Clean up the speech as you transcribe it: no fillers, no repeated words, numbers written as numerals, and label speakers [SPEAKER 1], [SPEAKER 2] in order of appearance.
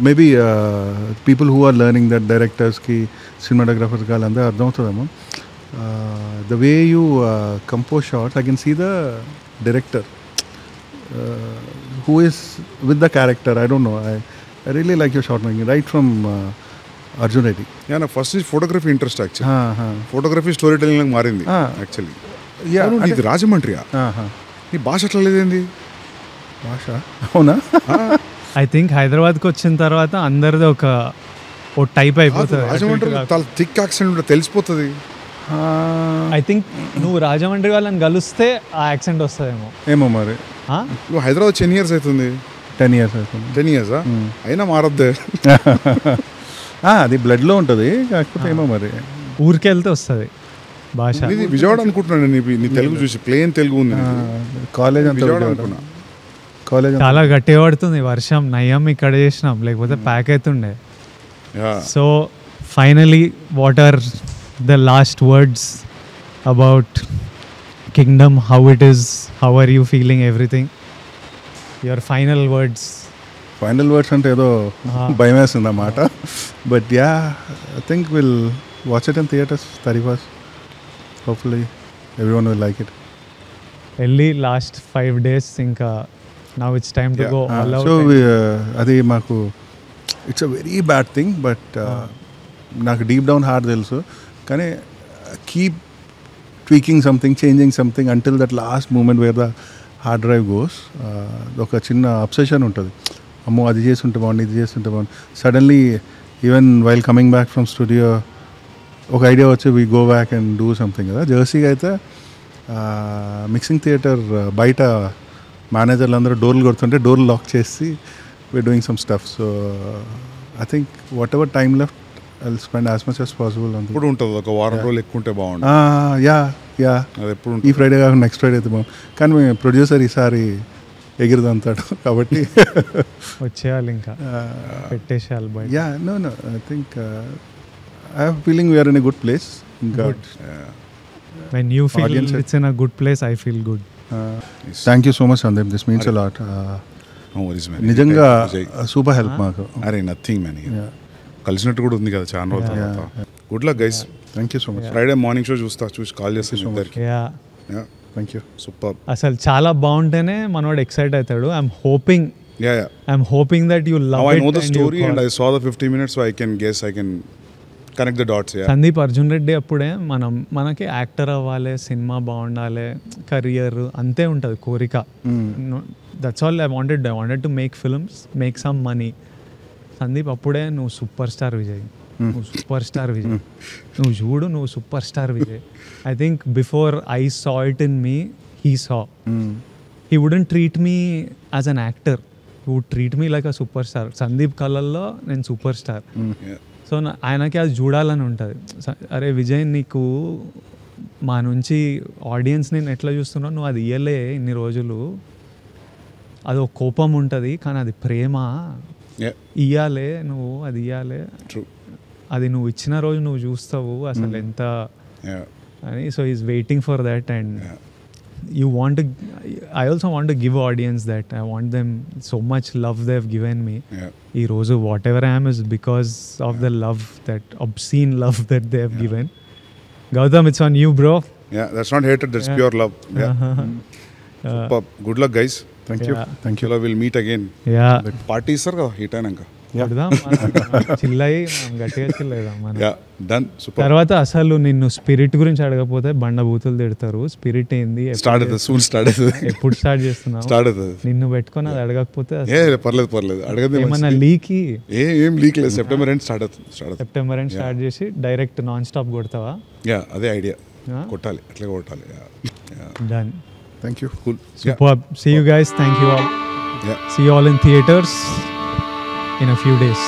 [SPEAKER 1] Maybe people who are learning that డైరెక్టర్స్కి సినిమాటోగ్రాఫర్స్కి వాళ్ళందరూ అర్థమవుతుందేమో. The way you compose shorts, I can see the director who is with the character. I don't know. I really like your shot making right from Arjun Reddy.
[SPEAKER 2] Yeah, na first is photography interest actually. Photography storytelling lag మారింది actually.
[SPEAKER 1] Yeah,
[SPEAKER 2] ఇది రాజమండ్రియా? నీ భాష ఎట్లా లేదేంది?
[SPEAKER 1] భాష అవునా?
[SPEAKER 3] I think హైదరాబాద్కి వచ్చిన తర్వాత అందరిది ఓ టైప్ అయిపోతుంది.
[SPEAKER 2] రాజమండ్రి చాలా థిక్ యాక్సెంట్ ఉంటుంది, తెలిసిపోతుంది.
[SPEAKER 3] ఐ థింక్ నువ్వు రాజమండ్రి వాళ్ళని కలిస్తే ఆ యాక్సెంట్ వస్తుందేమో.
[SPEAKER 1] ఏమో మరి.
[SPEAKER 2] నువ్వు హైదరాబాద్ 10 years అవుతుంది.
[SPEAKER 1] 10 years అవుతుంది.
[SPEAKER 2] 10 years అయినా మారద్దే.
[SPEAKER 1] అది బ్లడ్లో ఉంటుంది, కాకపోతే ఏమో మరి
[SPEAKER 3] ఊరికి వెళ్తే వస్తుంది భాష.
[SPEAKER 2] ఇది విజయవాడ అనుకుంటున్నాను. నీ తెలుగు చూసి ప్లేన్ తెలుగు ఉంది.
[SPEAKER 1] కాలేజ్ అంతా
[SPEAKER 2] అనుకున్నా.
[SPEAKER 3] కాలేజ్ చాలా గట్టిగా పడుతుంది వర్షం. నయ్యం ఇక్కడ చేసినాం, లేకపోతే ప్యాక్ అవుతుండే. So finally what are the last words about Kingdom, how it is, how are you feeling, everything, your final words
[SPEAKER 1] అంటే ఏదో భయం వేస్తుంది అన్నమాట. But yeah, I think will watch it in theatres 31st. Hopefully everyone will like it.
[SPEAKER 3] వెళ్ళి last 5 days ఇంకా now it's time to go all out.
[SPEAKER 1] సో అది మాకు it's a very bad thing, but నాకు డీప్ డౌన్ హార్ట్ తెలుసు. కానీ keep tweaking something, changing something until that last moment where the hard drive goes. ఒక చిన్న obsession ఉంటుంది, అమ్మో అది చేస్తుంటే బాగుంది, ఇది చేస్తుంటే బాగుంది. Suddenly even while coming back from studio ఒక ఐడియా వచ్చి we go back and do something కదా. జెర్సీగా అయితే మిక్సింగ్ థియేటర్ బయట మేనేజర్లు అందరూ డోర్లు కొడుతుంటే డోర్లు లాక్ చేసి we're doing some stuff. So I think whatever time left I'll spend as much as possible on it.
[SPEAKER 2] ఎప్పుడు ఉంటుంది ఒక వారం రోజులు ఎక్కువ ఉంటే బాగుంటుంది.
[SPEAKER 1] యా
[SPEAKER 2] అది ఎప్పుడు
[SPEAKER 1] ఈ ఫ్రైడే కాకుండా నెక్స్ట్ ఫ్రైడే అయితే బాగుంది. కానీ మీ ప్రొడ్యూసర్ ఈసారి ఎగిరిదంతాడు కాబట్టి
[SPEAKER 3] వచ్చేయాలి, ఇంకా పెట్టేసేయాలి బయట.
[SPEAKER 1] Yeah no I think I have feeling we're in a good place. ఇంకా
[SPEAKER 3] when you feel it's in a good place, I feel good.
[SPEAKER 1] Thank you so much Sandeep, this means a lot.
[SPEAKER 2] No worries man,
[SPEAKER 1] నిజంగా super help మాకు.
[SPEAKER 2] అరే nothing man, కలిసినట్టు కూడా ఉంది కదా చాలా రోజుల తర్వాత. Good luck guys.
[SPEAKER 1] Thank you so much.
[SPEAKER 2] Friday morning show చూసి కాల్ చేస్తాను ఇద్దరికి. Thank you. సూపర్.
[SPEAKER 3] అసలు చాలా బాగుంటేనే మనోడు ఎక్సైట్ అవుతాడు. I'm hoping that you love
[SPEAKER 2] it. I know the story and I saw the 50 minutes, so I can guess, I can connect the dots.
[SPEAKER 3] Sandeep Arjun Reddy అప్పుడే మనకి యాక్టర్ అవ్వాలి, సినిమా బాగుండాలి, కెరియర్ అంతే ఉంటుంది కోరిక. That's all I wanted to make films, make some money. Sandeep అప్పుడే నువ్వు super star Vijay, నువ్వు సూపర్ స్టార్ విజయ్, నువ్వు చూడు నువ్వు super star Vijay. I think before I saw it in me, he saw. He wouldn't treat me as an actor, he would treat me like a super star. Sandeep కళ్ళల్లో నేను super star. So ఆయనకి అది చూడాలని ఉంటుంది. అరే విజయ్, నీకు మా నుంచి ఆడియన్స్ నేను ఎట్లా చూస్తున్నావు, నువ్వు అది ఇయ్యలే ఇన్ని రోజులు. అది ఒక కోపం ఉంటుంది, కానీ అది ప్రేమ. ఇయ్యాలే నువ్వు, అది ఇయ్యాలే. అది నువ్వు ఇచ్చిన రోజు నువ్వు చూస్తావు అసలు ఎంత అని. So is waiting for that. And you want to, I also want to give audience that. I want them so much love they've given me. Ee roju whatever I am is because of the love, that obscene love that they have given. Gautam, it's on you bro.
[SPEAKER 2] Yeah, that's not hatred, that's pure love. Super. Good luck guys.
[SPEAKER 1] Thank you.
[SPEAKER 2] We'll meet again. Party sir kada hit ainanka
[SPEAKER 3] చిల్లయి గట్టిగా చిల్లేదా మనం.
[SPEAKER 2] తర్వాత
[SPEAKER 3] అసలు నిన్ను spirit గురించి అడగకపోతే బండబూతులు తిడతారు. Spirit ఏంది, ఎప్పుడు స్టార్ట్ చేస్తున్నావు, నిన్ను పెట్టుకొని అది అడగకపోతే ఏమన్నా లీకి.
[SPEAKER 2] ఏం లీక్ లేదు. సెప్టెంబర్ ఎండ్
[SPEAKER 3] స్టార్ట్ చేసి డైరెక్ట్ నాన్ స్టాప్ కొడతావా?
[SPEAKER 2] అదే ఐడియా, కొట్టాలి, అట్లా కొట్టాలి.
[SPEAKER 3] Done.
[SPEAKER 1] Thank you.
[SPEAKER 2] Cool.
[SPEAKER 3] Superb. See you guys. Thank you all. See you all in theaters in a few days.